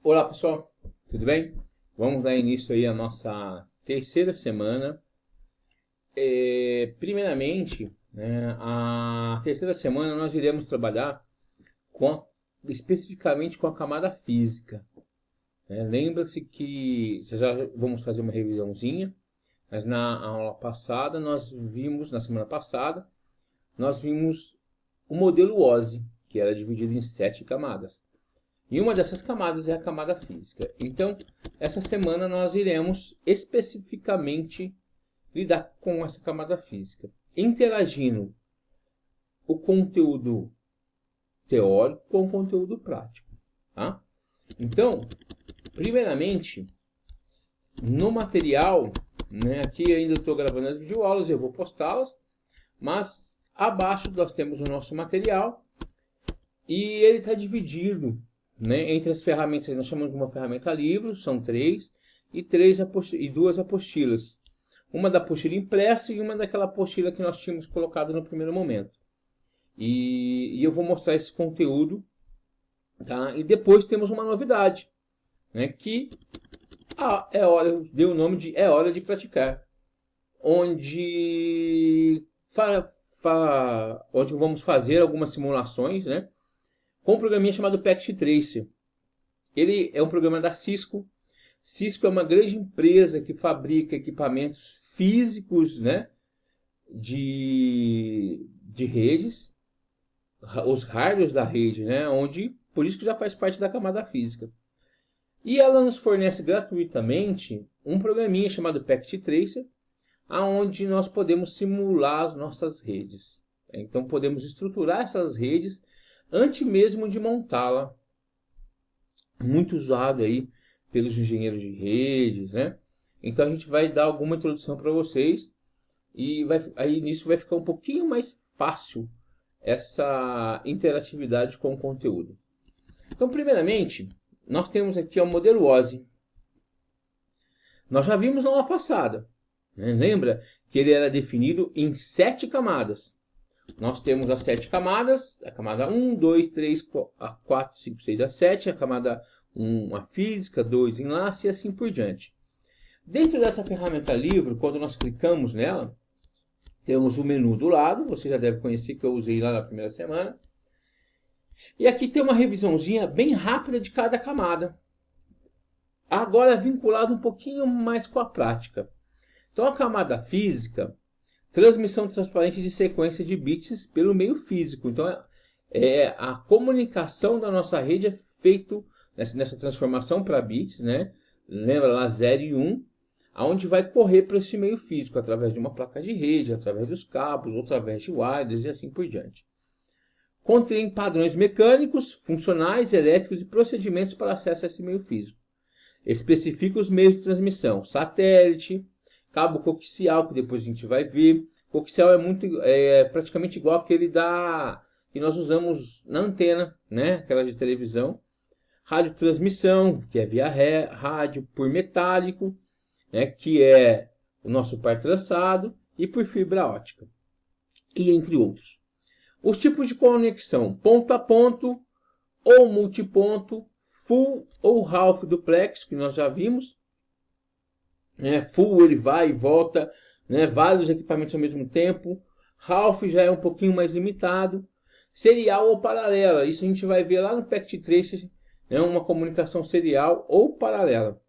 Olá pessoal, tudo bem? Vamos dar início aí à nossa terceira semana. Primeiramente, né, a terceira semana nós iremos trabalhar especificamente com a camada física, né? Lembra-se que já vamos fazer uma revisãozinha, mas na aula passada na semana passada, nós vimos o modelo OSI, que era dividido em 7 camadas. E uma dessas camadas é a camada física. Então, essa semana nós iremos especificamente lidar com essa camada física, interagindo o conteúdo teórico com o conteúdo prático. Tá? Então, primeiramente, no material, né, aqui ainda estou gravando as videoaulas, eu vou postá-las, mas abaixo nós temos o nosso material e ele está dividido, né, entre as ferramentas. Nós chamamos de uma ferramenta livro, são 3, e 2 apostilas. Uma da apostila impressa e uma daquela apostila que nós tínhamos colocado no primeiro momento. E eu vou mostrar esse conteúdo, tá? E depois temos uma novidade, né, que deu o nome de É Hora de Praticar, onde vamos fazer algumas simulações, né, com um programinha chamado Packet Tracer. Ele é um programa da Cisco. Cisco é uma grande empresa que fabrica equipamentos físicos, né, de redes, os hardwares da rede, né, por isso que já faz parte da camada física. E ela nos fornece gratuitamente um programinha chamado Packet Tracer, aonde nós podemos simular as nossas redes. Então podemos estruturar essas redes antes mesmo de montá-la. Muito usado aí pelos engenheiros de redes, né? Então a gente vai dar alguma introdução para vocês e aí nisso vai ficar um pouquinho mais fácil essa interatividade com o conteúdo. Então, primeiramente, nós temos aqui o modelo OSI. Nós já vimos na aula passada, né? Lembra que ele era definido em 7 camadas. Nós temos as 7 camadas, a camada 1, 2, 3, 4, 5, 6, a 7, a camada 1, a física, 2, enlace e assim por diante. Dentro dessa ferramenta livre, quando nós clicamos nela, temos o menu do lado, você já deve conhecer que eu usei lá na primeira semana. E aqui tem uma revisãozinha bem rápida de cada camada. Agora vinculado um pouquinho mais com a prática. Então a camada física, transmissão transparente de sequência de bits pelo meio físico. Então, a comunicação da nossa rede é feita nessa transformação para bits, né? Lembra lá 0 e 1, aonde vai correr para esse meio físico, através de uma placa de rede, através dos cabos, ou através de wires e assim por diante. Contém padrões mecânicos, funcionais, elétricos e procedimentos para acesso a esse meio físico. Especifica os meios de transmissão, satélite, cabo coaxial, que depois a gente vai ver. Coaxial é praticamente igual aquele que nós usamos na antena, né? Aquela de televisão. Radiotransmissão, que é via rádio, por metálico, né? Que é o nosso par trançado, e por fibra ótica, e entre outros. Os tipos de conexão, ponto a ponto, ou multiponto, full ou half duplex, que nós já vimos. Full ele vai e volta, né, vários equipamentos ao mesmo tempo. Half já é um pouquinho mais limitado. Serial ou paralela, isso a gente vai ver lá no Packet Tracer, né, uma comunicação serial ou paralela.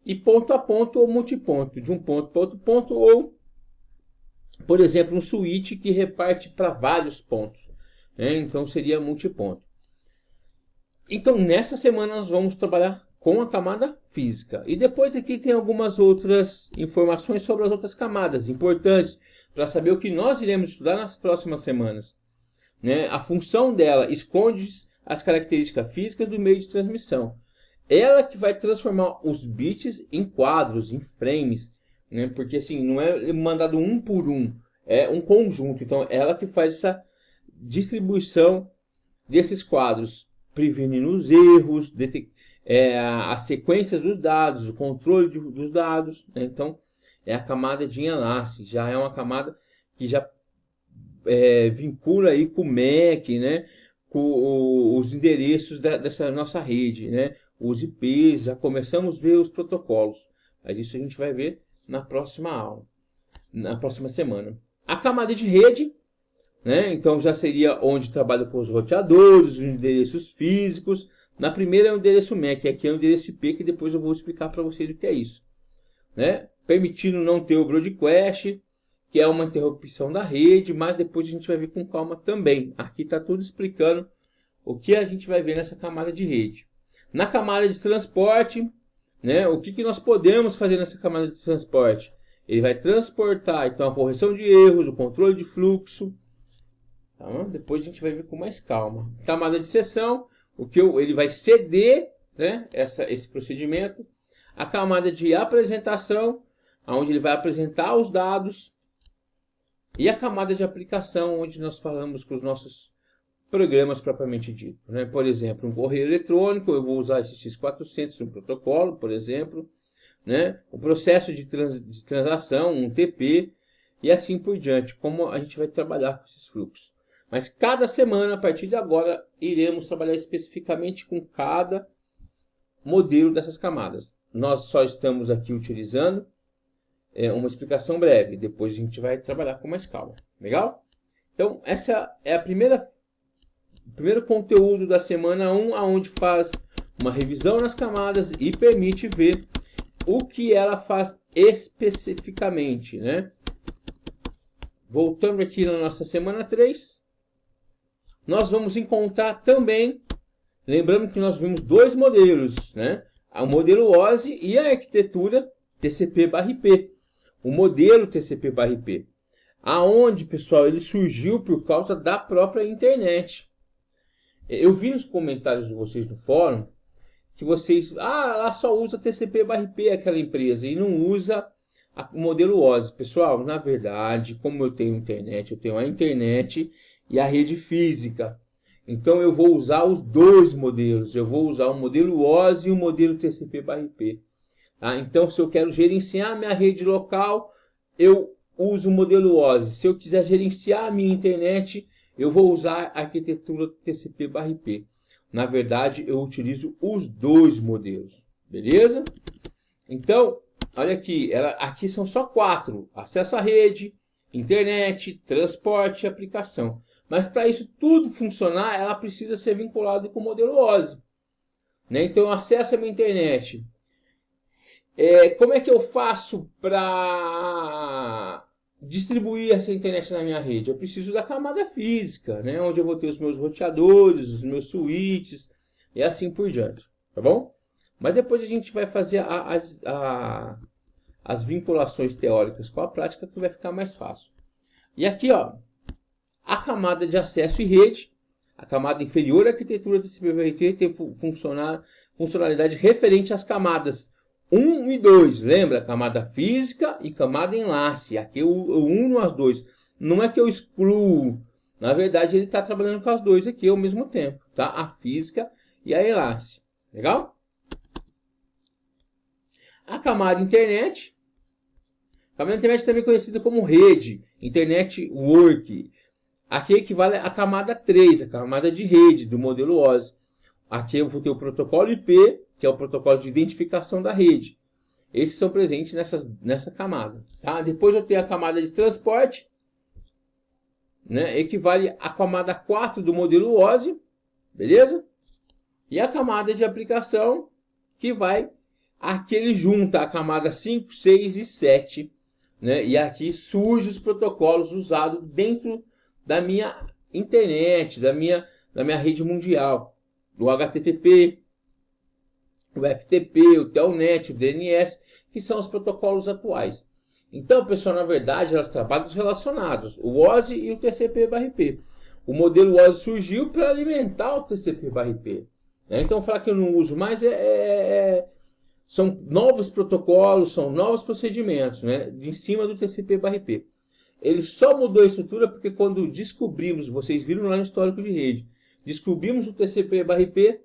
E ponto a ponto ou multiponto, de um ponto para outro ponto, ou, por exemplo, um switch que reparte para vários pontos, né, então seria multiponto. Então nessa semana nós vamos trabalhar com a camada física. E depois aqui tem algumas outras informações sobre as outras camadas, importantes para saber o que nós iremos estudar nas próximas semanas. Né? A função dela esconde as características físicas do meio de transmissão. Ela que vai transformar os bits em quadros, em frames. Né? Porque assim, não é mandado um por um, é um conjunto. Então ela que faz essa distribuição desses quadros, prevenindo os erros, as sequências dos dados, o controle dos dados. Né? Então, é a camada de enlace. Já é uma camada que já vincula aí com o MEC, né? com os endereços dessa nossa rede, né? Os IPs, já começamos a ver os protocolos. Mas isso a gente vai ver na próxima aula, na próxima semana. A camada de rede, né? Então já seria onde trabalha com os roteadores, os endereços físicos. Na primeira é o endereço MAC, aqui é o endereço IP, que depois eu vou explicar para vocês o que é isso, né? Permitindo não ter o broadcast, que é uma interrupção da rede, mas depois a gente vai ver com calma também. Aqui está tudo explicando o que a gente vai ver nessa camada de rede. Na camada de transporte, né, o que nós podemos fazer nessa camada de transporte? Ele vai transportar então a correção de erros, o controle de fluxo. Tá? Depois a gente vai ver com mais calma. Camada de sessão, ele vai ceder, né, esse procedimento. A camada de apresentação, onde ele vai apresentar os dados. E a camada de aplicação, onde nós falamos com os nossos programas propriamente dito, né? Por exemplo, um correio eletrônico, eu vou usar esse X400 no protocolo, por exemplo, né? O processo de transação, um TP, e assim por diante, como a gente vai trabalhar com esses fluxos. Mas cada semana, a partir de agora, iremos trabalhar especificamente com cada modelo dessas camadas. Nós só estamos aqui utilizando uma explicação breve, depois a gente vai trabalhar com mais calma. Legal? Então, essa é o primeiro conteúdo da semana 1, onde faz uma revisão nas camadas e permite ver o que ela faz especificamente, né? Voltando aqui na nossa semana 3, nós vamos encontrar também, lembrando que nós vimos dois modelos, né? O modelo OSI e a arquitetura TCP/IP. O modelo TCP/IP, aonde, pessoal, ele surgiu por causa da própria internet. Eu vi nos comentários de vocês no fórum que vocês, lá só usa TCP/IP aquela empresa e não usa o modelo OSI. Pessoal, na verdade, como eu tenho internet, eu tenho a internet e a rede física. Então eu vou usar os dois modelos. Eu vou usar o modelo OSI e o modelo TCP/IP. Tá? Então, se eu quero gerenciar minha rede local, eu uso o modelo OSI. Se eu quiser gerenciar a minha internet, eu vou usar a arquitetura TCP/IP. Na verdade, eu utilizo os dois modelos. Beleza? Então, olha aqui. Aqui são só 4. Acesso à rede, internet, transporte e aplicação. Mas para isso tudo funcionar, ela precisa ser vinculada com o modelo OSI. Né? Então, acesso à minha internet. Como é que eu faço para distribuir essa internet na minha rede? Eu preciso da camada física, né? Onde eu vou ter os meus roteadores, os meus switches e assim por diante, tá bom? Mas depois a gente vai fazer as vinculações teóricas com a prática, que vai ficar mais fácil. E aqui, ó, a camada de acesso e rede, a camada inferior à arquitetura TCP/IP tem funcionalidade referente às camadas 1 e 2, lembra? Camada física e camada enlace. Aqui eu uno as duas. Não é que eu excluo. Na verdade, ele está trabalhando com as duas aqui ao mesmo tempo. Tá? A física e a enlace. Legal? A camada internet. A camada internet também conhecida como rede. Internet Work. Aqui equivale à camada 3, a camada de rede do modelo OSI. Aqui eu vou ter o protocolo IP, que é o protocolo de identificação da rede. Esses são presentes nessa camada. Tá? Depois eu tenho a camada de transporte, né? Equivale à camada 4 do modelo OSI, beleza? E a camada de aplicação, que vai aqui ele junta a camada 5, 6 e 7. Né? E aqui surgem os protocolos usados dentro da minha internet, da minha rede mundial. O HTTP, o FTP, o Telnet, o DNS, que são os protocolos atuais. Então, pessoal, na verdade, elas trabalham relacionados, o OSI e o TCP/IP. O modelo OSI surgiu para alimentar o TCP/IP. Né? Então, falar que eu não uso mais são novos protocolos, são novos procedimentos, né, em cima do TCP/IP. Ele só mudou a estrutura porque quando descobrimos, vocês viram lá no histórico de rede, descobrimos o TCP/IP,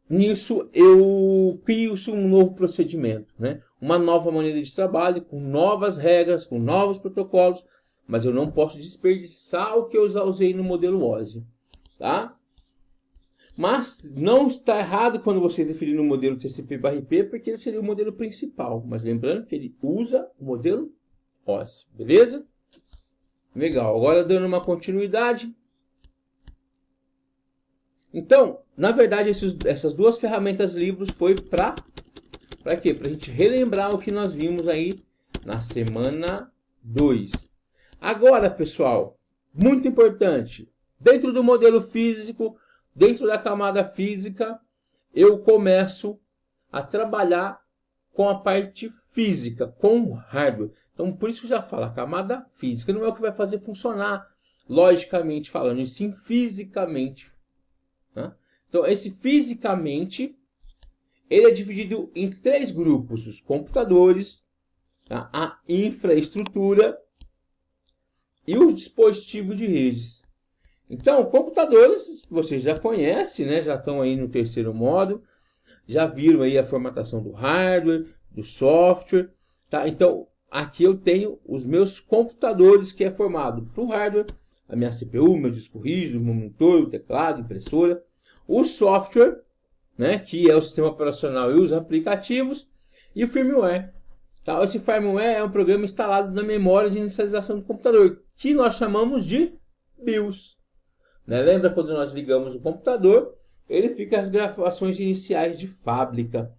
nisso eu crio um novo procedimento, né? Uma nova maneira de trabalho, com novas regras, com novos protocolos, mas eu não posso desperdiçar o que eu já usei no modelo OSI. Tá? Mas não está errado quando você definir o modelo TCP/IP, porque ele seria o modelo principal. Mas lembrando que ele usa o modelo OSI, beleza? Legal, agora dando uma continuidade. Então, na verdade, essas duas ferramentas livros foi para quê? Para a gente relembrar o que nós vimos aí na semana 2. Agora, pessoal, muito importante, dentro do modelo físico, dentro da camada física, eu começo a trabalhar com a parte física, com o hardware. Então, por isso que eu já falo, a camada física não é o que vai fazer funcionar, logicamente falando, e sim fisicamente. Tá? Então, esse fisicamente, ele é dividido em 3 grupos: os computadores, tá? A infraestrutura e os dispositivos de redes. Então, computadores, vocês já conhecem, né? Já estão aí no terceiro módulo, já viram aí a formatação do hardware, do software, tá? Então, aqui eu tenho os meus computadores, que é formado para o hardware, a minha CPU, meu disco rígido, meu monitor, o teclado, impressora, o software, né? Que é o sistema operacional e os aplicativos, e o firmware. Tá? Esse firmware é um programa instalado na memória de inicialização do computador, que nós chamamos de BIOS. Né? Lembra quando nós ligamos o computador, ele fica as gravações iniciais de fábrica.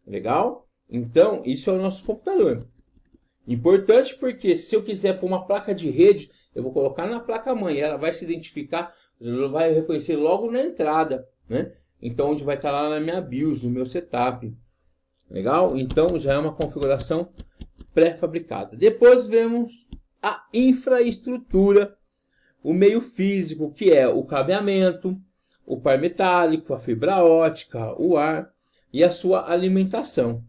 Legal? Então, isso é o nosso computador. Importante porque se eu quiser pôr uma placa de rede, eu vou colocar na placa-mãe. Ela vai se identificar, ela vai reconhecer logo na entrada. Né? Então, onde vai estar lá na minha BIOS, no meu setup. Legal? Então, já é uma configuração pré-fabricada. Depois vemos a infraestrutura, o meio físico, que é o cabeamento, o par metálico, a fibra ótica, o ar e a sua alimentação.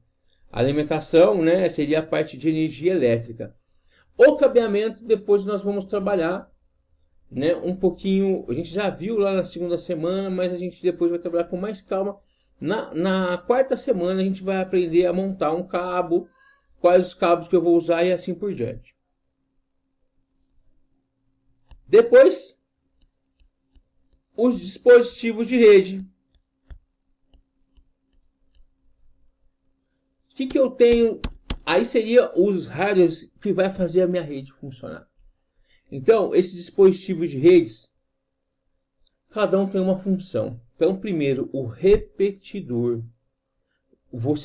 A alimentação, né, seria a parte de energia elétrica. O cabeamento, depois nós vamos trabalhar, né, um pouquinho, a gente já viu lá na segunda semana, mas a gente depois vai trabalhar com mais calma. Na quarta semana a gente vai aprender a montar um cabo, quais os cabos que eu vou usar e assim por diante. Depois, os dispositivos de rede. O que eu tenho? Aí seria os hardwares que vai fazer a minha rede funcionar. Então, esses dispositivos de redes, cada um tem uma função. Então, primeiro, o repetidor.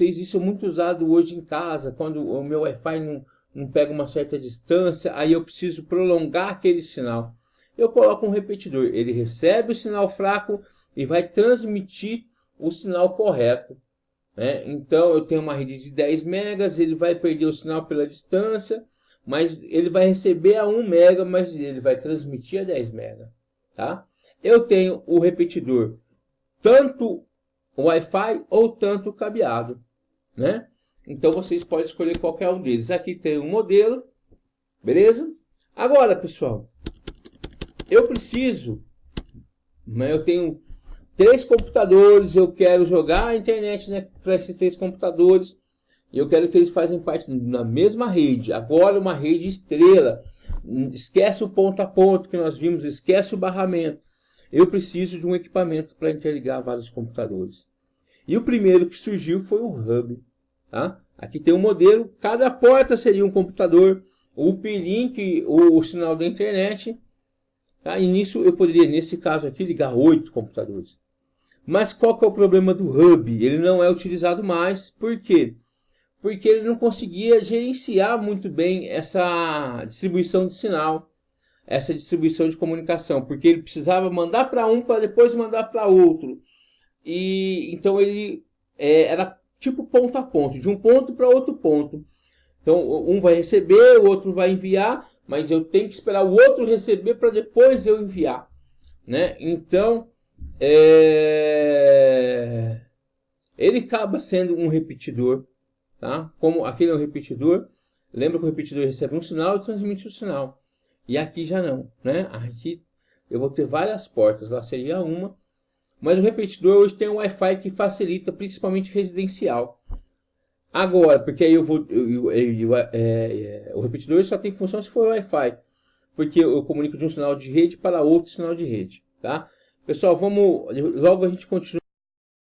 Isso é muito usado hoje em casa, quando o meu Wi-Fi não pega uma certa distância, aí eu preciso prolongar aquele sinal. Eu coloco um repetidor, ele recebe o sinal fraco e vai transmitir o sinal correto. Né? Então eu tenho uma rede de 10 megas, ele vai perder o sinal pela distância, mas ele vai receber a 1 mega, mas ele vai transmitir a 10 mega. Tá? Eu tenho o repetidor, tanto o Wi-Fi ou tanto cabeado. Né? Então vocês podem escolher qualquer um deles. Aqui tem um modelo, beleza? Agora, pessoal, eu preciso, né, eu tenho 3 computadores, eu quero jogar a internet, né, para esses 3 computadores, e eu quero que eles façam parte da mesma rede. Agora uma rede estrela, esquece o ponto a ponto que nós vimos, esquece o barramento. Eu preciso de um equipamento para interligar vários computadores. E o primeiro que surgiu foi o hub. Tá? Aqui tem um modelo, cada porta seria um computador, o uplink, o sinal da internet. Tá? E nisso eu poderia, nesse caso aqui, ligar 8 computadores. Mas qual que é o problema do hub? Ele não é utilizado mais. Por quê? Porque ele não conseguia gerenciar muito bem essa distribuição de sinal, essa distribuição de comunicação, porque ele precisava mandar para um para depois mandar para outro. E então ele era tipo ponto a ponto, de um ponto para outro ponto. Então um vai receber, o outro vai enviar, mas eu tenho que esperar o outro receber para depois eu enviar, né? Então ele acaba sendo um repetidor, tá? Como aquele é um repetidor, lembra que o repetidor recebe um sinal e transmite o sinal. E aqui já não, né? Aqui eu vou ter várias portas, lá seria uma. Mas o repetidor hoje tem um Wi-Fi que facilita, principalmente residencial. Agora, porque aí o repetidor só tem função se for Wi-Fi. Porque eu comunico de um sinal de rede para outro sinal de rede. Tá? Pessoal, vamos. Logo a gente continua.